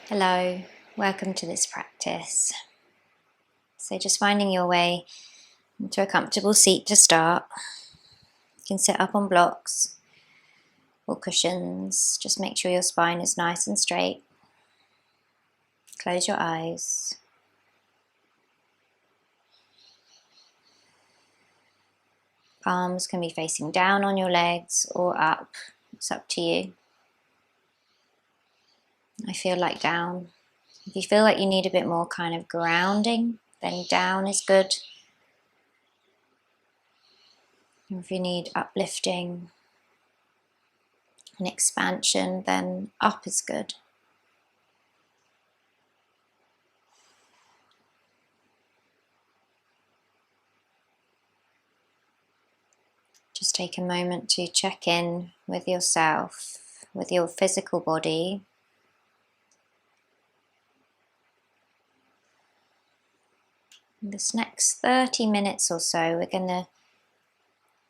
Hello, welcome to this practice. So just finding your way into a comfortable seat to start. You can sit up on blocks or cushions. Just make sure your spine is nice and straight. Close your eyes. Palms can be facing down on your legs or up. It's up to you. I feel like down. If you feel like you need a bit more kind of grounding, then down is good. If you need uplifting and expansion, then up is good. Just take a moment to check in with yourself, with your physical body. In this next 30 minutes or so, we're going to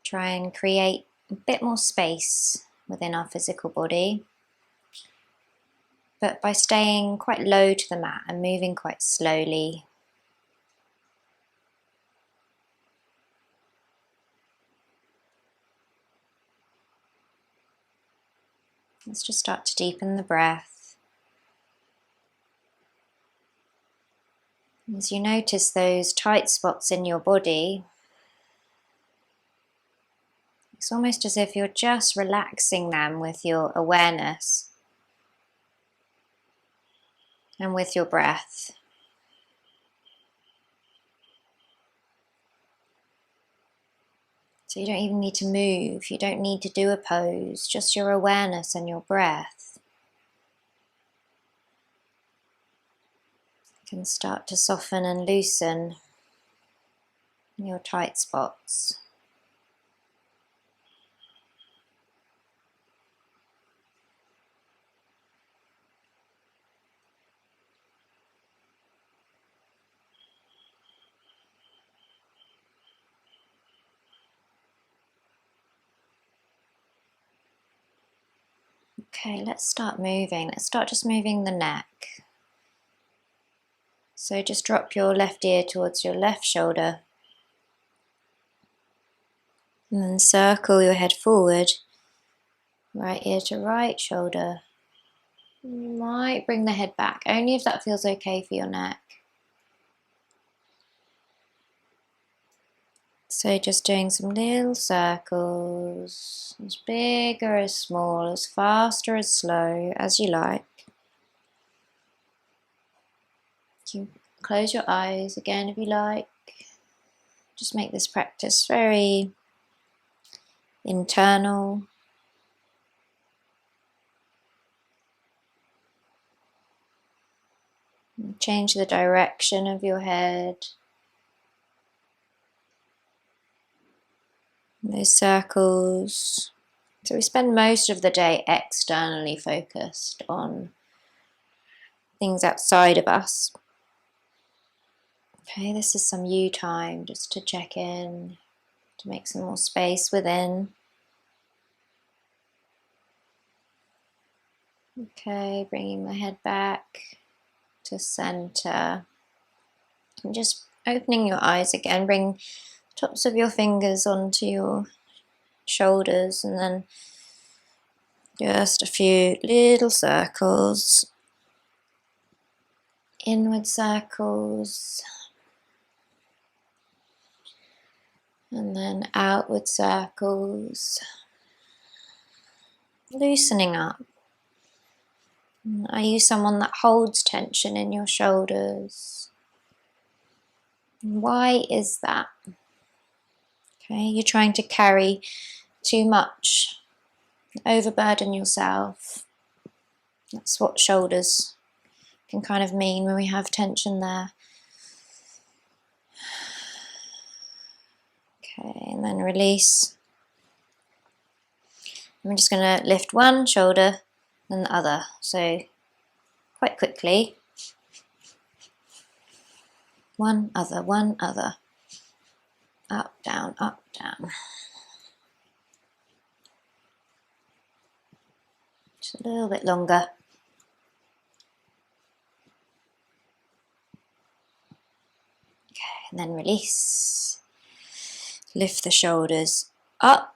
try and create a bit more space within our physical body, but by staying quite low to the mat and moving quite slowly. Let's just start to deepen the breath. As you notice those tight spots in your body, it's almost as if you're just relaxing them with your awareness and with your breath. So you don't even need to move, you don't need to do a pose, just your awareness and your breath can start to soften and loosen your tight spots. Okay, let's start moving. Let's start just moving the neck. So just drop your left ear towards your left shoulder. And then circle your head forward. Right ear to right shoulder. You might bring the head back, only if that feels okay for your neck. So just doing some little circles, as big or as small, as fast or as slow as you like. You can close your eyes again if you like. Just make this practice very internal. Change the direction of your head. Those circles. So we spend most of the day externally focused on things outside of us. Okay, this is some you time just to check in, to make some more space within. Okay, bringing the head back to center. And just opening your eyes again, bring the tops of your fingers onto your shoulders and then just a few little circles, inward circles, and then outward circles, loosening up. Are you someone that holds tension in your shoulders? Why is that? Okay, you're trying to carry too much, overburden yourself. That's what shoulders can kind of mean when we have tension there. Okay, and then release. I'm just going to lift one shoulder and the other, so quite quickly. One other. Up, down, up, down. Just a little bit longer. and then release. Lift the shoulders up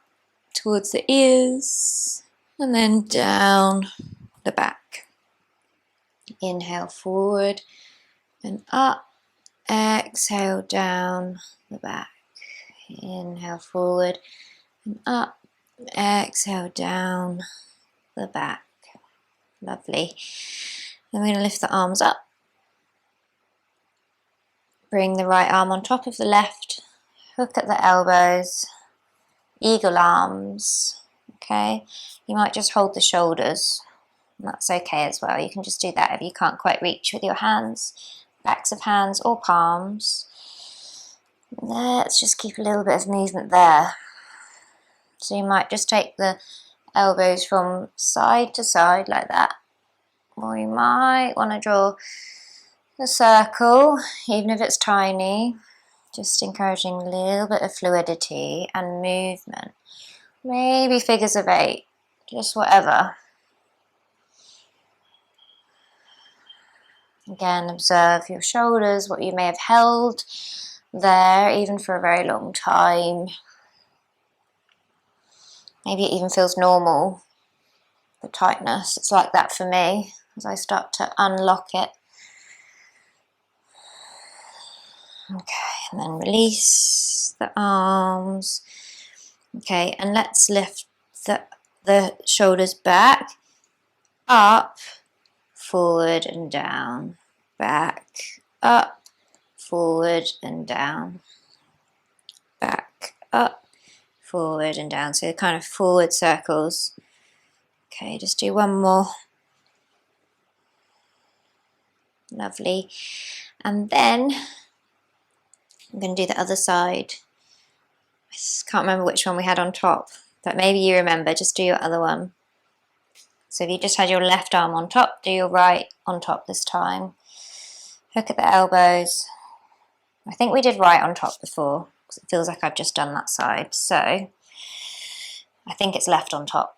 towards the ears and then down the back. Inhale forward and up. Exhale down the back. Inhale forward and up. Exhale down the back. Lovely. Then we're going to lift the arms up. Bring the right arm on top of the left. Hook at the elbows. Eagle arms. Okay. You might just hold the shoulders. That's okay as well. You can just do that if you can't quite reach with your hands. Backs of hands or palms. Let's just keep a little bit of movement there. So you might just take the elbows from side to side like that. Or you might want to draw a circle, even if it's tiny. Just encouraging a little bit of fluidity and movement. Maybe figures of 8, just whatever. Again, observe your shoulders, what you may have held there, even for a very long time. Maybe it even feels normal, the tightness. It's like that for me as I start to unlock it. Okay, and then release the arms. Okay, and let's lift the shoulders back, up, forward and down, back, up, forward and down, back, up, forward and down. So kind of forward circles. Okay, just do one more. Lovely. And then I'm going to do the other side. I just can't remember which one we had on top, but maybe you remember. Just do your other one. So if you just had your left arm on top, do your right on top this time. Hook at the elbows. I think we did right on top before, because it feels like I've just done that side. So I think it's left on top,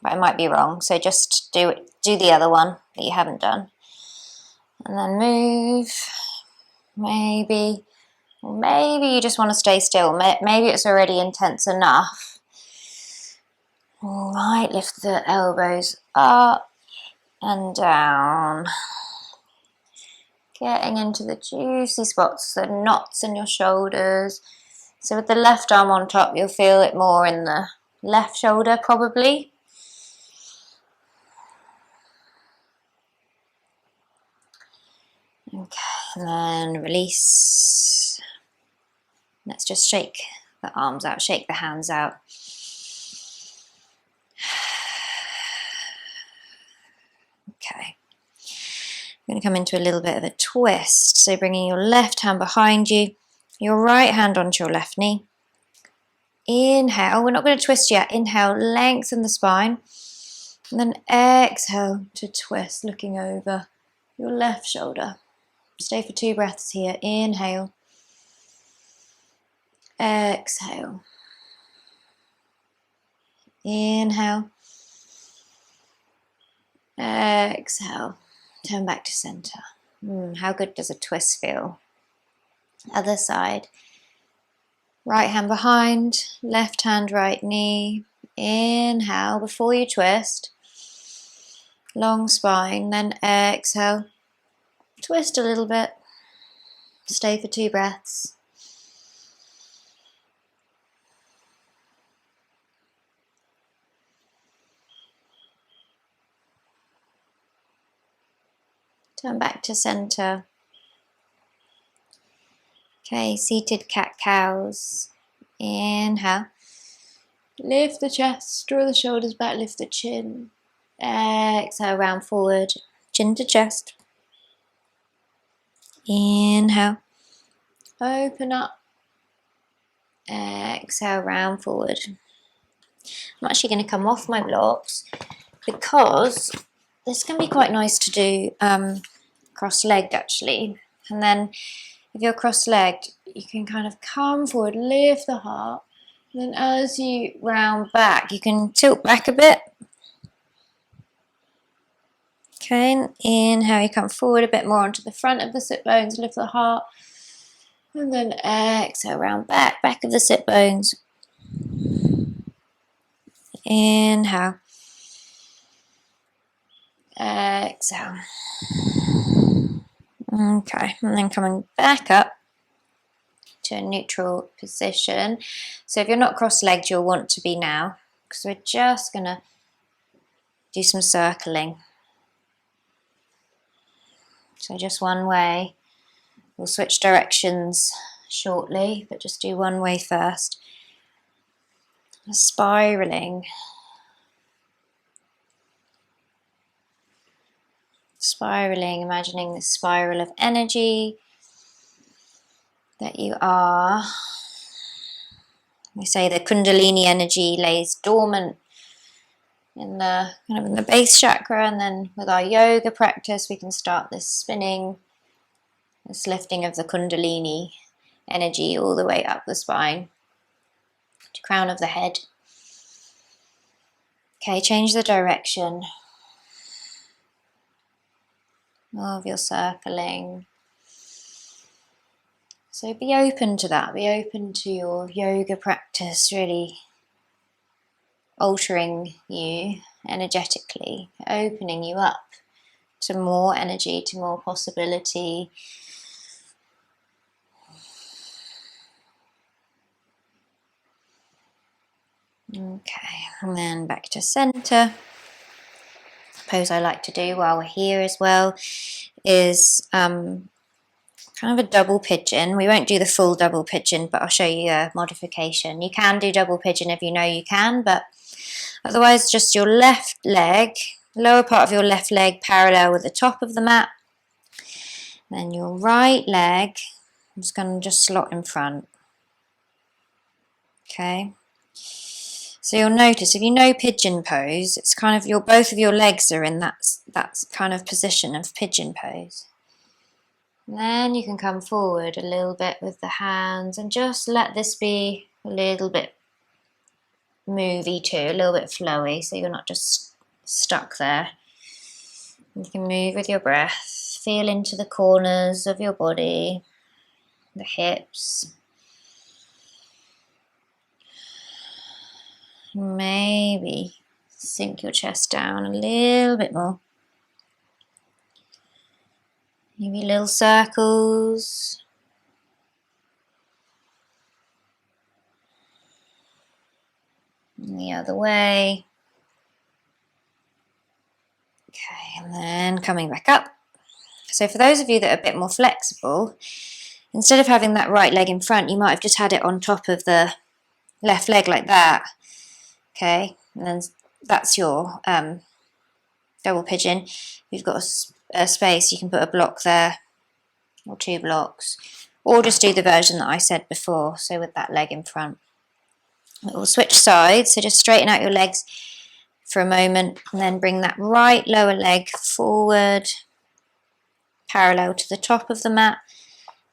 but I might be wrong. So just do the other one that you haven't done. And then move. Maybe you just want to stay still. Maybe it's already intense enough. You might lift the elbows up and down. Getting into the juicy spots, the knots in your shoulders. So with the left arm on top, you'll feel it more in the left shoulder probably. Okay, and then release. Let's just shake the arms out, shake the hands out. Okay. We're going to come into a little bit of a twist. So bringing your left hand behind you, your right hand onto your left knee. Inhale, we're not going to twist yet. Inhale, lengthen the spine. And then exhale to twist, looking over your left shoulder. Stay for 2 breaths here. Inhale. Exhale. Inhale. Exhale. Turn back to center. How good does a twist feel? Other side. Right hand behind, left hand, right knee. Inhale before you twist. Long spine, then exhale. Twist a little bit. Stay for 2 breaths. Turn back to center. Okay, seated cat-cows. Inhale. Lift the chest, draw the shoulders back, lift the chin. Exhale, round forward, chin to chest. Inhale. Open up. Exhale, round forward. I'm actually going to come off my blocks because this can be quite nice to do cross-legged actually. And then if you're cross-legged, you can kind of come forward, lift the heart. And then as you round back, you can tilt back a bit. Okay, inhale, you come forward a bit more onto the front of the sit bones, lift the heart. And then exhale, round back of the sit bones. Inhale. Exhale. Okay, and then coming back up to a neutral position. So if you're not cross-legged, you'll want to be now, because we're just going to do some circling. So just one way. We'll switch directions shortly, but just do one way first. Spiraling. Spiraling, imagining this spiral of energy that you are. We say the Kundalini energy lays dormant in the base chakra, and then with our yoga practice we can start this spinning, this lifting of the Kundalini energy all the way up the spine to crown of the head. Okay, change the direction of your circling. So be open to that, be open to your yoga practice really altering you energetically, opening you up to more energy, to more possibility. Okay, and then back to center. Pose I like to do while we're here as well is kind of a double pigeon. We won't do the full double pigeon, but I'll show you a modification. You can do double pigeon if you know you can, but otherwise just your left leg, lower part of your left leg parallel with the top of the mat. Then your right leg, I'm just going to just slot in front. Okay. So you'll notice if you know pigeon pose, it's kind of both of your legs are in that kind of position of pigeon pose. And then you can come forward a little bit with the hands and just let this be a little bit movey too, a little bit flowy, so you're not just stuck there. You can move with your breath, feel into the corners of your body, the hips. Maybe sink your chest down a little bit more. Maybe little circles. And the other way. Okay, and then coming back up. So for those of you that are a bit more flexible, instead of having that right leg in front, you might have just had it on top of the left leg like that. Okay, and then that's your double pigeon. If you've got a space, you can put a block there or 2 blocks, or just do the version that I said before, so with that leg in front. We'll switch sides, so just straighten out your legs for a moment and then bring that right lower leg forward parallel to the top of the mat.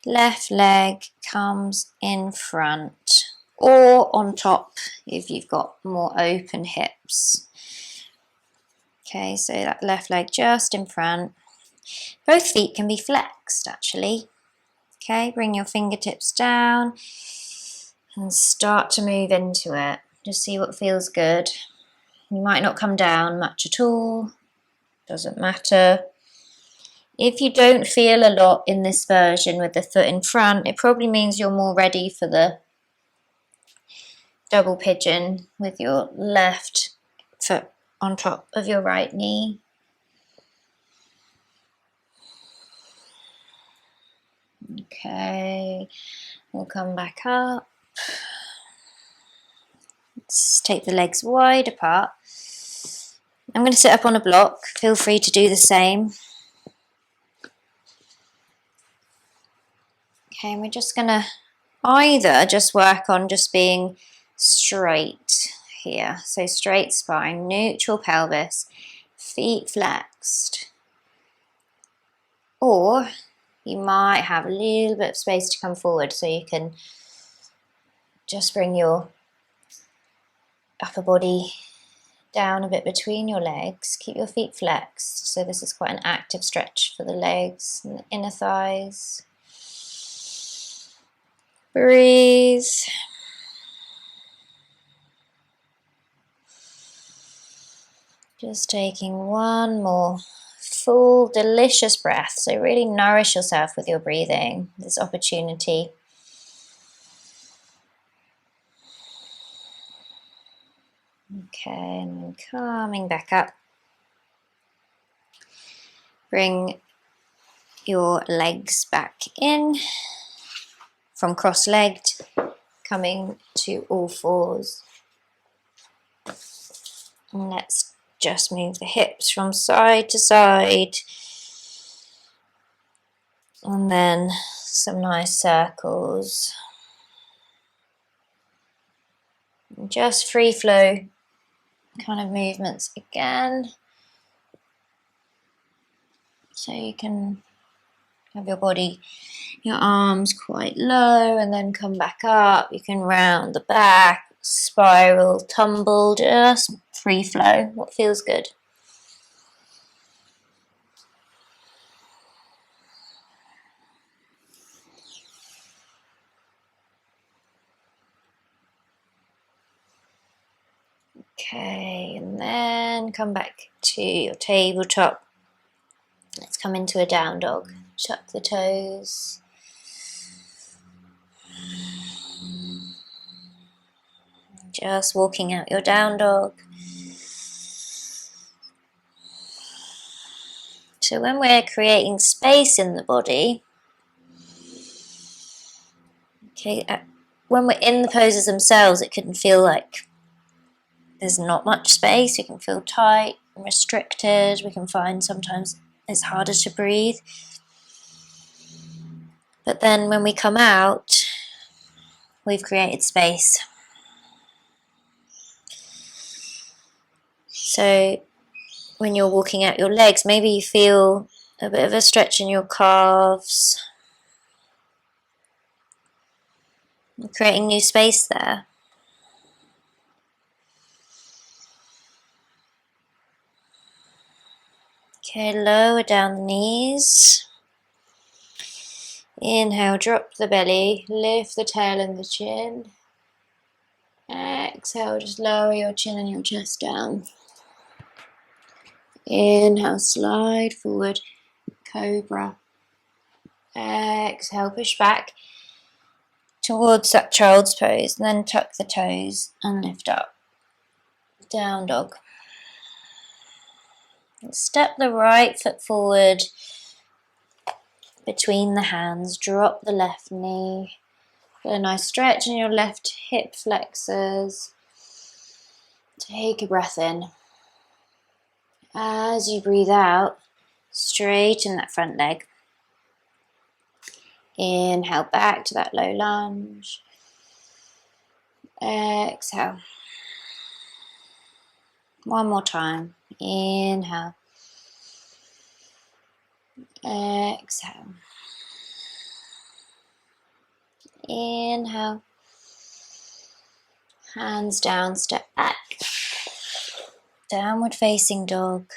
Left leg comes in front or on top if you've got more open hips. Okay, so that left leg just in front. Both feet can be flexed actually. Okay, bring your fingertips down and start to move into it. Just see what feels good. You might not come down much at all, doesn't matter. If you don't feel a lot in this version with the foot in front, it probably means you're more ready for the double pigeon with your left foot on top of your right knee. Okay, we'll come back up. Let's take the legs wide apart. I'm going to sit up on a block. Feel free to do the same. Okay, and we're just going to either just work on just being straight here. So straight spine, neutral pelvis, feet flexed. Or you might have a little bit of space to come forward, so you can just bring your upper body down a bit between your legs. Keep your feet flexed. So this is quite an active stretch for the legs and the inner thighs. Breathe. Just taking one more full, delicious breath. So really nourish yourself with your breathing, this opportunity. Okay, and then coming back up. Bring your legs back in from cross-legged, coming to all fours. And let's just move the hips from side to side. And then some nice circles. And just free flow kind of movements again. So you can have your body, your arms quite low and then come back up. You can round the back, spiral, tumble, just free flow, what feels good. Okay, and then come back to your tabletop. Let's come into a down dog. Tuck the toes. Just walking out your down dog. So when we're creating space in the body, okay, when we're in the poses themselves, it can feel like there's not much space. We can feel tight and restricted. We can find sometimes it's harder to breathe. But then when we come out, we've created space. So when you're walking out your legs, maybe you feel a bit of a stretch in your calves. You're creating new space there. Okay, lower down the knees. Inhale, drop the belly, lift the tail and the chin. Exhale, just lower your chin and your chest down. Inhale, slide forward, cobra. Exhale, push back towards that child's pose, and then tuck the toes and lift up. Down dog. Step the right foot forward between the hands, drop the left knee. Get a nice stretch in your left hip flexors. Take a breath in. As you breathe out, straighten that front leg. Inhale back to that low lunge. Exhale. One more time. Inhale. Exhale. Inhale. Hands down, step back. Downward facing dog.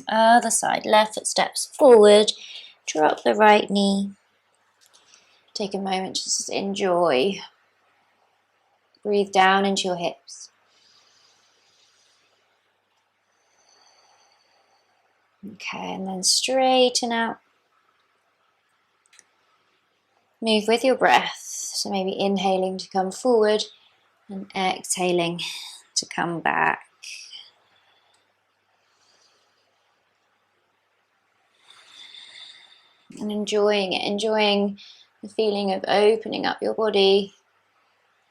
Other side, left foot steps forward. Drop the right knee. Take a moment to just enjoy. Breathe down into your hips. Okay, and then straighten out. Move with your breath. So maybe inhaling to come forward and exhaling to come back. And enjoying it, enjoying the feeling of opening up your body.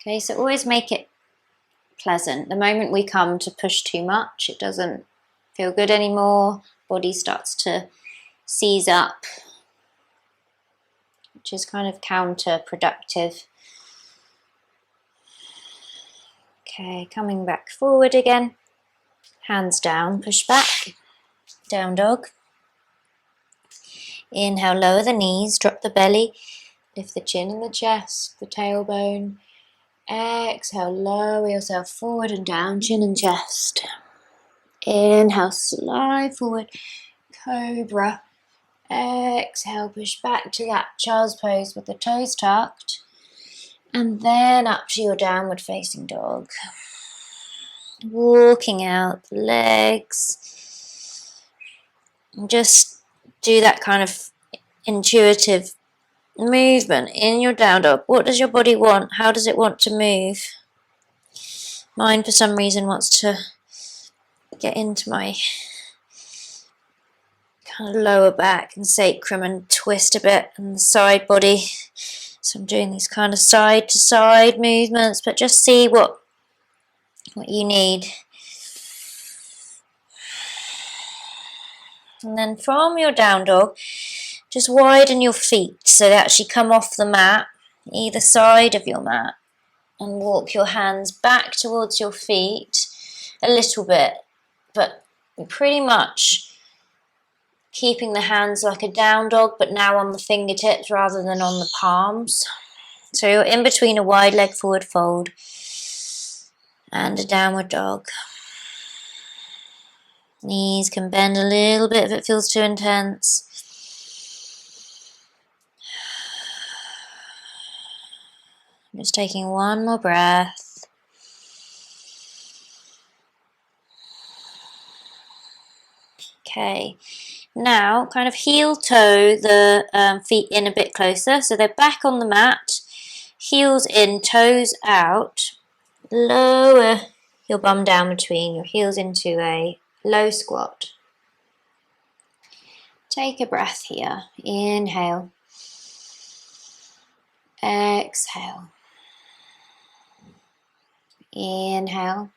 Okay, so always make it pleasant. The moment we come to push too much, it doesn't feel good anymore. Body starts to seize up, which is kind of counterproductive. Okay, coming back forward again. Hands down, push back. Down dog. Inhale, lower the knees, drop the belly. Lift the chin and the chest, the tailbone. Exhale, lower yourself forward and down, chin and chest. Inhale, slide forward, cobra. Exhale, push back to that child's pose with the toes tucked. And then up to your downward facing dog. Walking out the legs. And just do that kind of intuitive movement in your down dog. What does your body want? How does it want to move? Mine, for some reason, wants to get into my kind of lower back and sacrum and twist a bit, and the side body. So I'm doing these kind of side to side movements, but just see what you need. And then from your down dog, just widen your feet so they actually come off the mat, either side of your mat, and walk your hands back towards your feet a little bit, but pretty much keeping the hands like a down dog, but now on the fingertips rather than on the palms. So you're in between a wide leg forward fold and a downward dog. Knees can bend a little bit if it feels too intense. Just taking one more breath. Okay. Now, kind of heel toe the feet in a bit closer, so they're back on the mat, heels in, toes out. Lower your bum down between your heels into a low squat. Take a breath here. Inhale. Exhale. Inhale.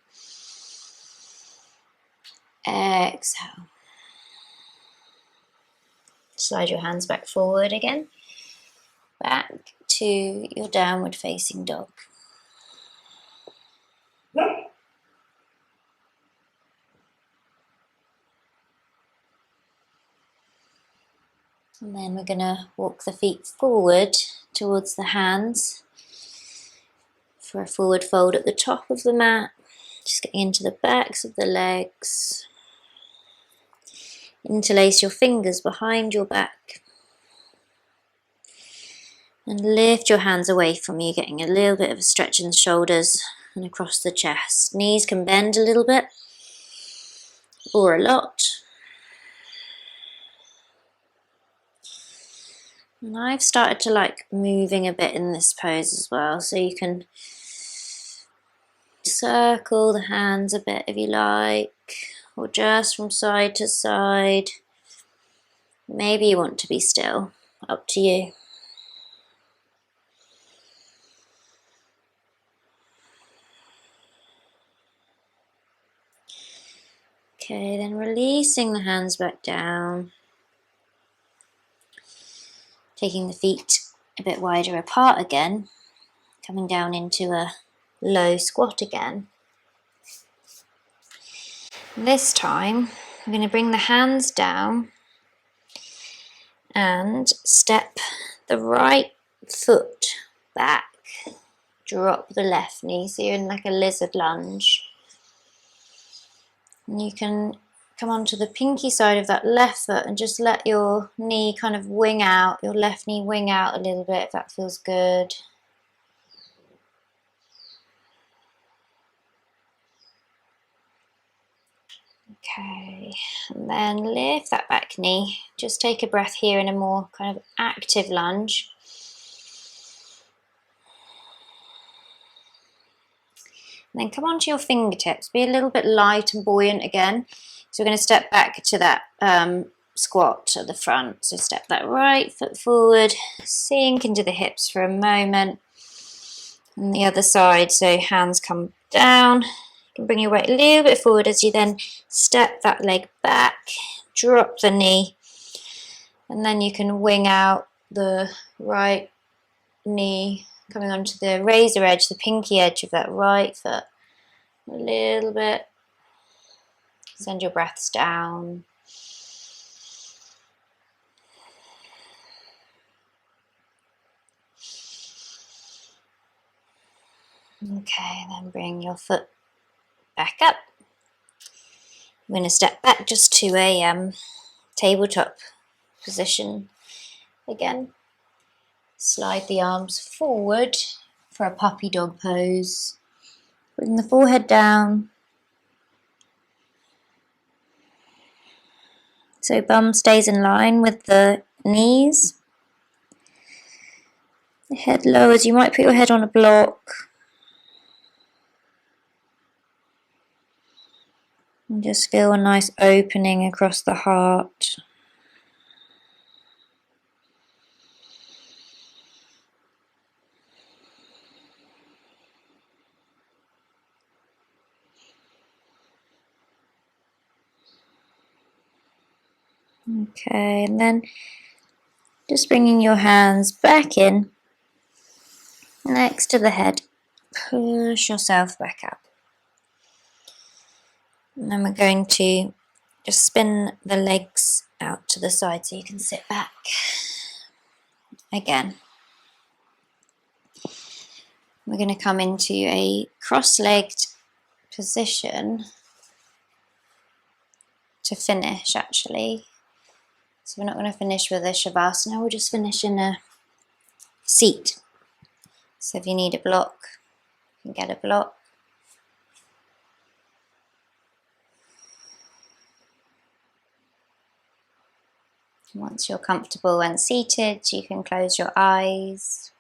Exhale. Slide your hands back forward again. Back to your downward facing dog. And then we're going to walk the feet forward towards the hands for a forward fold at the top of the mat. Just getting into the backs of the legs. Interlace your fingers behind your back. And lift your hands away from you, getting a little bit of a stretch in the shoulders and across the chest. Knees can bend a little bit or a lot. And I've started to like moving a bit in this pose as well, so you can circle the hands a bit if you like, or just from side to side. Maybe you want to be still, up to you. Okay, then releasing the hands back down. Taking the feet a bit wider apart again, coming down into a low squat again. This time, I'm going to bring the hands down and step the right foot back. Drop the left knee, so you're in like a lizard lunge. And you can come onto the pinky side of that left foot and just let your knee kind of wing out, your left knee wing out a little bit if that feels good. Okay, and then lift that back knee. Just take a breath here in a more kind of active lunge. And then come onto your fingertips. Be a little bit light and buoyant again. So we're going to step back to that squat at the front. So step that right foot forward, sink into the hips for a moment. And the other side, so hands come down. You can bring your weight a little bit forward as you then step that leg back, drop the knee, and then you can wing out the right knee, coming onto the razor edge, the pinky edge of that right foot. A little bit. Send your breaths down. Okay, then bring your foot back up. I'm going to step back just to a tabletop position again. Slide the arms forward for a puppy dog pose. Bring the forehead down. So bum stays in line with the knees. The head lowers. You might put your head on a block. And just feel a nice opening across the heart. Okay, and then just bringing your hands back in, next to the head. Push yourself back up. And then we're going to just spin the legs out to the side so you can sit back again. We're going to come into a cross-legged position to finish, actually. So we're not going to finish with a Shavasana, we'll just finish in a seat. So if you need a block, you can get a block. Once you're comfortable and seated, you can close your eyes.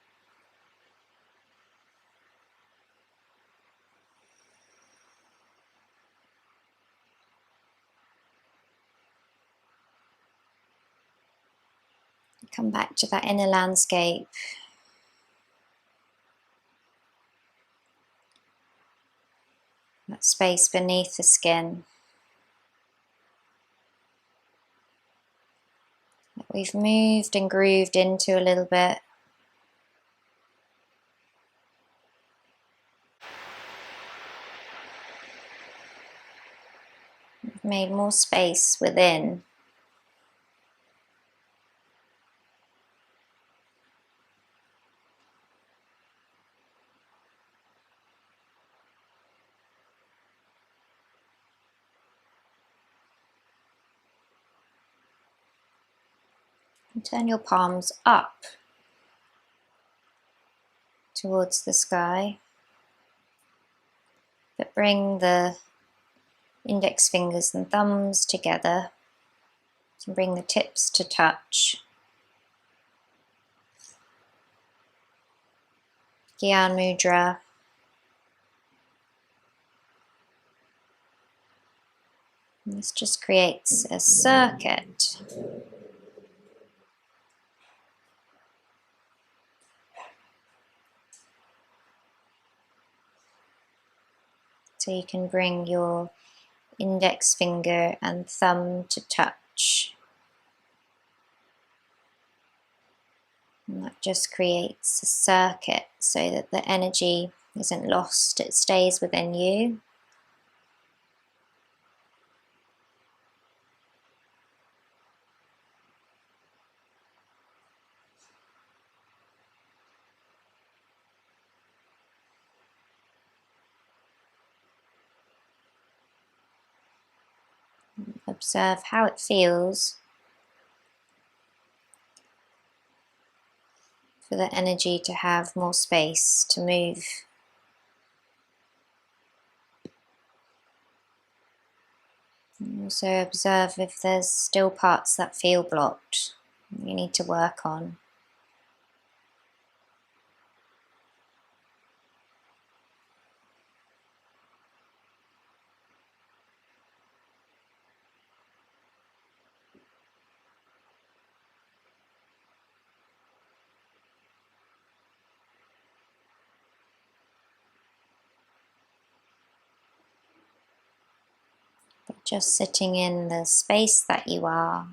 Come back to that inner landscape. That space beneath the skin that we've moved and grooved into a little bit. We've made more space within. And turn your palms up towards the sky, but bring the index fingers and thumbs together and bring the tips to touch. Gyan Mudra. And this just creates a circuit. So you can bring your index finger and thumb to touch. And that just creates a circuit so that the energy isn't lost, it stays within you. Observe how it feels for the energy to have more space to move. And also observe if there's still parts that feel blocked, you need to work on. But just sitting in the space that you are.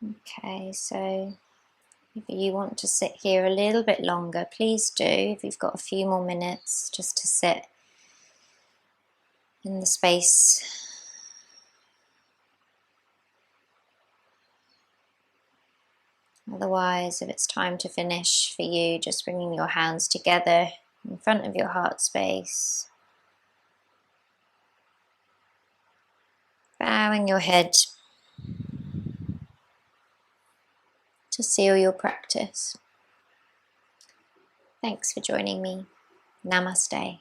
Okay, so if you want to sit here a little bit longer, please do. If you've got a few more minutes just to sit in the space. Otherwise, if it's time to finish for you, just bringing your hands together in front of your heart space, bowing your head to seal your practice. Thanks for joining me. Namaste.